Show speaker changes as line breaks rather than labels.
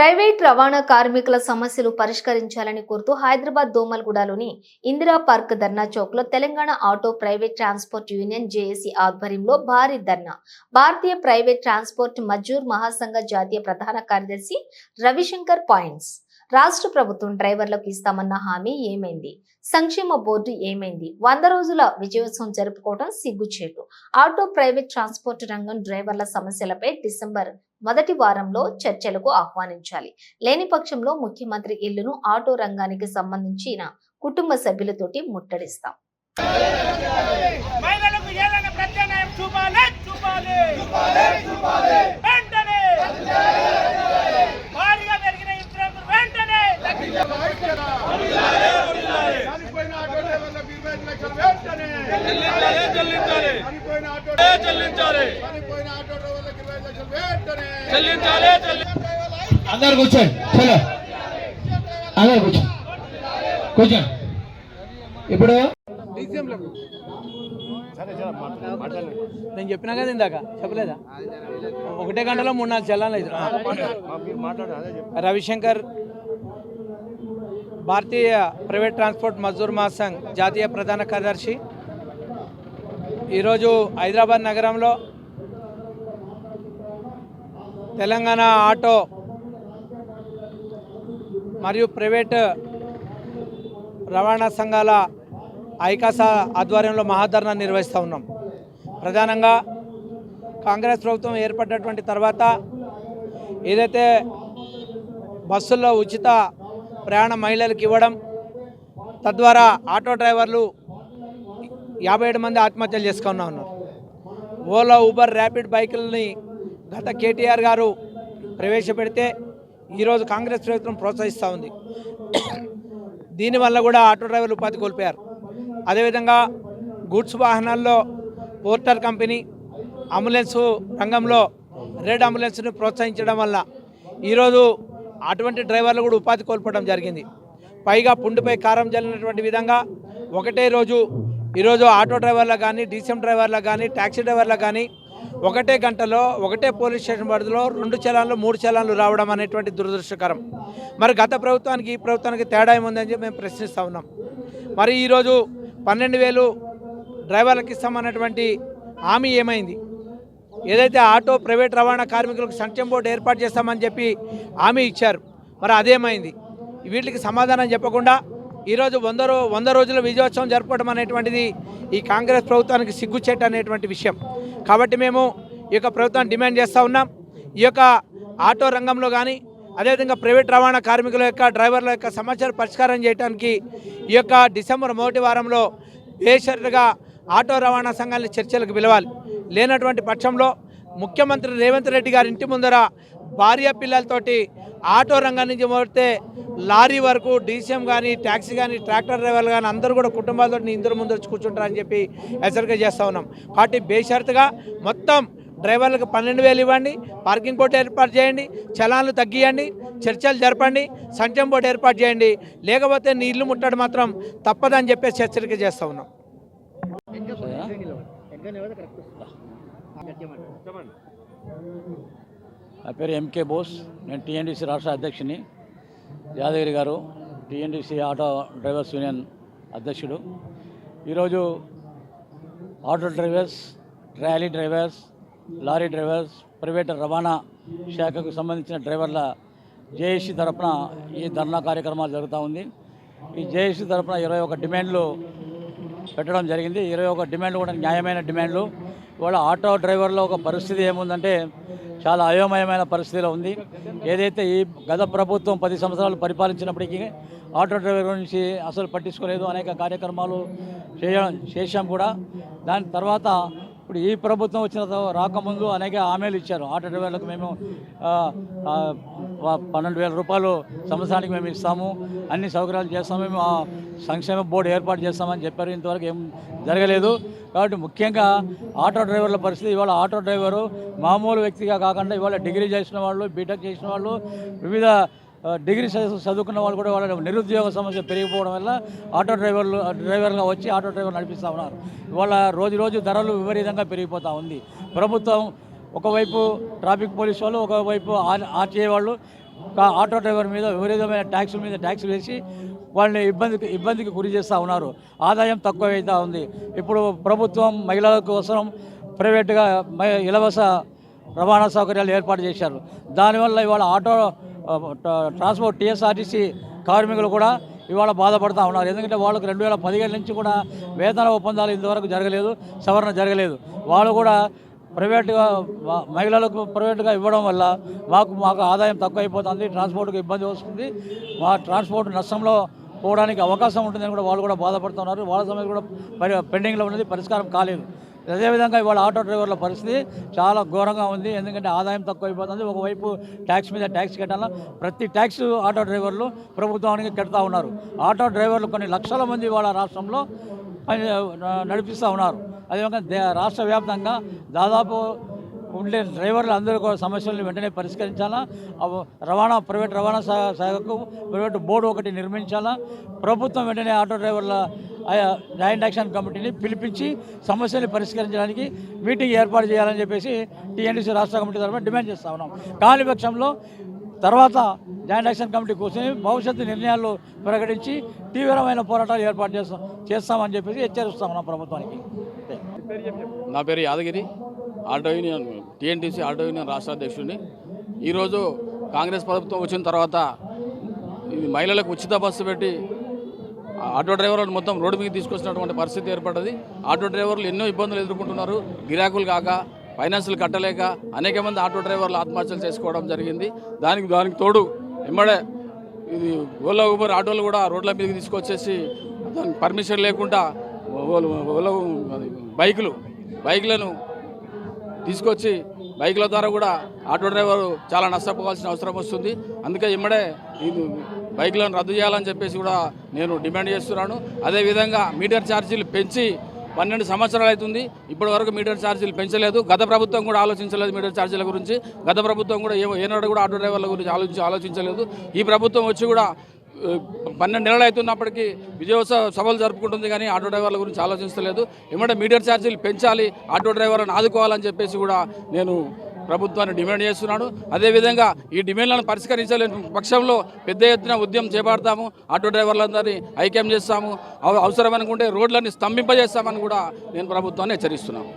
Private రవాణా కార్మికుల సమస్యలు పరిష్కరించాలని కోరుతూ హైదరాబాద్ దోమల్గూడలోని ఇందిరా పార్క్ ధర్నా చౌక్ లో Telangana auto private transport union JAC ఆధ్వర్యంలో భారీ ధర్నా. భారతీయ ప్రైవేట్ ట్రాన్స్పోర్ట్ మజ్దూర్ మహాసంఘ జాతీయ ప్రధాన కార్యదర్శి రవిశంకర్ పాయింట్స్. రాష్ట్ర ప్రభుత్వం డ్రైవర్లకు ఇస్తామన్న హామీ ఏమైంది? సంక్షేమ బోర్డు ఏమైంది? 100 రోజుల విజయోత్సవం జరుపుకోవడం సిగ్గుచేటు. ఆటో ప్రైవేట్ ట్రాన్స్పోర్ట్ రంగం డ్రైవర్ల సమస్యలపై డిసెంబర్ మొదటి వారంలో చర్చలకు ఆహ్వానించాలి. లేని పక్షంలో ముఖ్యమంత్రి ఇల్లును ఆటో రంగానికి సంబంధించిన కుటుంబ సభ్యులతోటి ముట్టడిస్తాం.
అందరు కూర్చోండి. చలో అందరు కూర్చోండి. ఇప్పుడు
నేను చెప్పినా కదా ఇందాక, చెప్పలేదా? 1 గంటలో 3-4 చల్లాలు అయితే. రవిశంకర్, భారతీయ ప్రైవేట్ ట్రాన్స్పోర్ట్ మజ్దూర్ మహాసంఘ్ జాతీయ ప్రధాన కార్యదర్శి. ఈరోజు హైదరాబాద్ నగరంలో తెలంగాణ ఆటో మరియు ప్రైవేట్ రవాణా సంఘాల ఐకాసా ఆధ్వర్యంలో మహాధర్నా నిర్వహిస్తూ ఉన్నాం. ప్రధానంగా కాంగ్రెస్ ప్రభుత్వం ఏర్పడినటువంటి తర్వాత ఏదైతే బస్సుల్లో ఉచిత ప్రయాణ మహిళలకు ఇవ్వడం, తద్వారా ఆటో డ్రైవర్లు 57 మంది ఆత్మహత్యలు చేసుకున్నా ఉన్నారు. ఓలా, ఊబర్, ర్యాపిడ్ బైకులని గత కేటీఆర్ గారు ప్రవేశపెడితే ఈరోజు కాంగ్రెస్ ప్రభుత్వం ప్రోత్సహిస్తూ ఉంది. దీనివల్ల కూడా ఆటో డ్రైవర్లు ఉపాధి కోల్పోయారు. అదేవిధంగా గూడ్స్ వాహనాల్లో పోర్టర్ కంపెనీ, అంబులెన్సు రంగంలో రెడ్ అంబులెన్స్ను ప్రోత్సహించడం వల్ల ఈరోజు అటువంటి డ్రైవర్లు కూడా ఉపాధి కోల్పోవడం జరిగింది. పైగా పుండుపై కారం జల్లినటువంటి విధంగా ఒకటే రోజు ఈరోజు ఆటో డ్రైవర్లకు కానీ, డీసీఎం డ్రైవర్లకు కానీ, ట్యాక్సీ డ్రైవర్లకు కానీ ఒకటే గంటలో ఒకటే పోలీస్ స్టేషన్ పరిధిలో 2 చలాన్లు 3 చలాన్లు రావడం అనేటువంటి దురదృష్టకరం. మరి గత ప్రభుత్వానికి ఈ ప్రభుత్వానికి తేడా ఏముందని చెప్పి మేము ప్రశ్నిస్తూ ఉన్నాం. మరి ఈరోజు 12,000 డ్రైవర్లకు ఇస్తామన్నటువంటి హామీ ఏమైంది? ఏదైతే ఆటో ప్రైవేట్ రవాణా కార్మికులకు సంక్షేమ బోర్డు ఏర్పాటు చేస్తామని చెప్పి హామీ ఇచ్చారు, మరి అదేమైంది? వీటికి సమాధానం చెప్పకుండా ఈరోజు 100 రోజుల విజయోత్సవం జరపడం అనేటువంటిది ఈ కాంగ్రెస్ ప్రభుత్వానికి సిగ్గుచేట అనేటువంటి విషయం. కాబట్టి మేము ఈ యొక్క ప్రభుత్వాన్ని డిమాండ్ చేస్తూ ఉన్నాం. ఈ యొక్క ఆటో రంగంలో కానీ, అదేవిధంగా ప్రైవేట్ రవాణా కార్మికుల యొక్క డ్రైవర్ల యొక్క సమస్యలు పరిష్కారం చేయడానికి ఈ యొక్క డిసెంబర్ మొదటి వారంలో బేషరతుగా ఆటో రవాణా సంఘాన్ని చర్చలకు పిలవాలి. లేనటువంటి పక్షంలో ముఖ్యమంత్రి రేవంత్ రెడ్డి గారి ఇంటి ముందర భార్య పిల్లలతోటి ఆటో రంగం నుంచి మొదలైతే లారీ వరకు డీసీఎం కానీ, ట్యాక్సీ కానీ, ట్రాక్టర్ డ్రైవర్లు కానీ అందరూ కూడా కుటుంబాలతో ఇందరు ముందు వచ్చి కూర్చుంటారని చెప్పి హెచ్చరిక చేస్తూ ఉన్నాం. కాబట్టి బేషరతుగా మొత్తం డ్రైవర్లకు 12,000 ఇవ్వండి, పార్కింగ్ బోర్డు ఏర్పాటు చేయండి, చలాన్లు తగ్గియండి, చర్చలు జరపండి, సంక్షేమ బోర్డు ఏర్పాటు చేయండి. లేకపోతే నీ ఇల్లు ముట్టడం మాత్రం తప్పదని చెప్పేసి హెచ్చరిక చేస్తూ ఉన్నాం.
నా పేరు ఎంకే బోస్. నేను టీఎన్డీసీ రాష్ట్ర అధ్యక్షుని. యాదగిరి గారు టీఎన్డీసీ ఆటో డ్రైవర్స్ యూనియన్ అధ్యక్షుడు. ఈరోజు auto drivers, trolley drivers, lorry drivers, private రవాణా శాఖకు సంబంధించిన డ్రైవర్ల జేఏసీ తరఫున ఈ ధర్నా కార్యక్రమాలు జరుగుతూ ఉంది. ఈ జేఏసీ తరఫున 21 డిమాండ్లు పెట్టడం జరిగింది. 21 డిమాండ్లు కూడా న్యాయమైన డిమాండ్లు. ఇవాళ ఆటో డ్రైవర్లో ఒక పరిస్థితి ఏముందంటే చాలా అయోమయమైన పరిస్థితిలో ఉంది. ఏదైతే ఈ గత ప్రభుత్వం 10 సంవత్సరాలు పరిపాలించినప్పటికీ ఆటో డ్రైవర్ గురించి అసలు పట్టించుకోలేదు. అనేక కార్యక్రమాలు చేశాం కూడా. దాని తర్వాత ఇప్పుడు ఈ ప్రభుత్వం వచ్చిన రాకముందు అనేక హామీలు ఇచ్చారు. ఆటో డ్రైవర్లకు మేము 12,000 రూపాయలు సంవత్సరానికి మేము ఇస్తాము, అన్ని సౌకర్యాలు చేస్తాము, మేము సంక్షేమ బోర్డు ఏర్పాటు చేస్తామని చెప్పారు. ఇంతవరకు ఏం జరగలేదు. కాబట్టి ముఖ్యంగా ఆటో డ్రైవర్ల పరిస్థితి, ఇవాళ ఆటో డ్రైవరు మామూలు వ్యక్తిగా కాకుండా ఇవాళ డిగ్రీ చేసిన వాళ్ళు, బీటెక్ చేసిన వాళ్ళు, వివిధ డిగ్రీ చదువుకున్న వాళ్ళు కూడా వాళ్ళ నిరుద్యోగ సమస్య పెరిగిపోవడం వల్ల ఆటో డ్రైవర్గా వచ్చి ఆటో డ్రైవర్ నడిపిస్తూ ఉన్నారు. ఇవాళ రోజు ధరలు విపరీతంగా పెరిగిపోతూ ఉంది. ప్రభుత్వం ఒకవైపు ట్రాఫిక్ పోలీసు వాళ్ళు, ఒకవైపు ఆర్టీఐ వాళ్ళు ఆటో డ్రైవర్ మీద విపరీతమైన ట్యాక్సుల మీద ట్యాక్సులు వేసి వాళ్ళని ఇబ్బందికి గురి చేస్తూ ఉన్నారు. ఆదాయం తక్కువ అవుతూ ఉంది. ఇప్పుడు ప్రభుత్వం మహిళల కోసం ప్రైవేటుగా ఇలవస రవాణా సౌకర్యాలు ఏర్పాటు చేశారు. దానివల్ల ఇవాళ ఆటో ట్రాన్స్పోర్ట్ టీఎస్ఆర్టీసీ కార్మికులు కూడా ఇవాళ బాధపడుతూ ఉన్నారు. ఎందుకంటే వాళ్ళకు 2017 నుంచి కూడా వేతన ఒప్పందాలు ఇంతవరకు జరగలేదు, సవరణ జరగలేదు. వాళ్ళు కూడా ప్రైవేటుగా మహిళలకు ప్రైవేటుగా ఇవ్వడం వల్ల మాకు ఆదాయం తక్కువ అయిపోతుంది, ట్రాన్స్పోర్ట్కి ఇబ్బంది వస్తుంది, మా ట్రాన్స్పోర్ట్ నష్టంలో పోవడానికి అవకాశం ఉంటుందని కూడా వాళ్ళు కూడా బాధపడుతున్నారు. వాళ్ళ సమస్య కూడా పెండింగ్లో ఉన్నది, పరిష్కారం కాలేదు. అదేవిధంగా ఇవాళ ఆటో డ్రైవర్ల పరిస్థితి చాలా ఘోరంగా ఉంది. ఎందుకంటే ఆదాయం తక్కువ అయిపోతుంది. ఒకవైపు ట్యాక్స్ మీద ట్యాక్స్ కట్టాలా, ప్రతి ట్యాక్స్ ఆటో డ్రైవర్లు ప్రభుత్వానికి కడుతూ ఉన్నారు. ఆటో డ్రైవర్లు కొన్ని లక్షల మంది ఇవాళ రాష్ట్రంలో నడిపిస్తూ ఉన్నారు. అదేవిధంగా రాష్ట్ర వ్యాప్తంగా దాదాపు ఉండే డ్రైవర్లు అందరూ కూడా సమస్యలను వెంటనే పరిష్కరించాలా. ప్రైవేట్ రవాణా శాఖకు ప్రైవేట్ బోర్డు ఒకటి నిర్మించాలా. ప్రభుత్వం వెంటనే ఆటో డ్రైవర్ల జాయింట్ యాక్షన్ కమిటీని పిలిపించి సమస్యలు పరిష్కరించడానికి మీటింగ్ ఏర్పాటు చేయాలని చెప్పేసి టీఎన్టీసీ రాష్ట్ర కమిటీ తరఫున డిమాండ్ చేస్తూ ఉన్నాం. కాని పక్షంలో తర్వాత జాయింట్ యాక్షన్ కమిటీ కూర్చొని భవిష్యత్తు నిర్ణయాలు ప్రకటించి తీవ్రమైన పోరాటాలు ఏర్పాటు చేస్తామని చెప్పేసి హెచ్చరిస్తా ఉన్నాం ప్రభుత్వానికి.
నా పేరు Yadagiri, auto union TNTC auto union రాష్ట్ర అధ్యక్షుడిని. ఈరోజు కాంగ్రెస్ ప్రభుత్వం వచ్చిన తర్వాత మహిళలకు ఉచిత బస్సు పెట్టి ఆటో డ్రైవర్లను మొత్తం రోడ్డు మీద తీసుకొచ్చినటువంటి పరిస్థితి ఏర్పడ్డది. ఆటో డ్రైవర్లు ఎన్నో ఇబ్బందులు ఎదుర్కొంటున్నారు. గిరాకులు కాక, ఫైనాన్సులు కట్టలేక అనేక మంది ఆటో డ్రైవర్లు ఆత్మహత్యలు చేసుకోవడం జరిగింది. దానికి తోడు ఎమ్మడే ఇది ఓలా ఊబర్ ఆటోలు కూడా రోడ్ల మీదకి తీసుకొచ్చేసి దానికి పర్మిషన్ లేకుండా ఓలా బైకులను తీసుకొచ్చి బైకుల ద్వారా కూడా ఆటో డ్రైవరు చాలా నష్టపోవాల్సిన అవసరం వస్తుంది. అందుకే ఇమ్మడే ఇది బైకులను రద్దు చేయాలని చెప్పేసి కూడా నేను డిమాండ్ చేస్తున్నాను. అదేవిధంగా మీటర్ ఛార్జీలు పెంచి 12 సంవత్సరాలు అవుతుంది, ఇప్పటి వరకు మీటర్ ఛార్జీలు పెంచలేదు. గత ప్రభుత్వం కూడా ఆలోచించలేదు మీటర్ ఛార్జీల గురించి. గత ప్రభుత్వం కూడా ఏనాడు కూడా ఆటో డ్రైవర్ల గురించి ఆలోచించలేదు. ఈ ప్రభుత్వం వచ్చి కూడా 12 నెలలు అవుతున్నప్పటికీ విజయోత్సవ సభలు జరుపుకుంటుంది, కానీ ఆటో డ్రైవర్ల గురించి ఆలోచించలేదు. ఏమంటే మీటర్ ఛార్జీలు పెంచాలి, ఆటో డ్రైవర్లను ఆదుకోవాలని చెప్పేసి కూడా నేను ప్రభుత్వాన్ని డిమాండ్ చేస్తున్నాను. అదేవిధంగా ఈ డిమాండ్లను పరిష్కరించలేని పక్షంలో పెద్ద ఎత్తున ఉద్యమం చేపడతాము. ఆటో డ్రైవర్లందరినీ ఐక్యం చేస్తాము. అవసరం అనుకుంటే రోడ్లన్నీ స్తంభింపజేస్తామని కూడా నేను ప్రభుత్వాన్ని హెచ్చరిస్తున్నాను.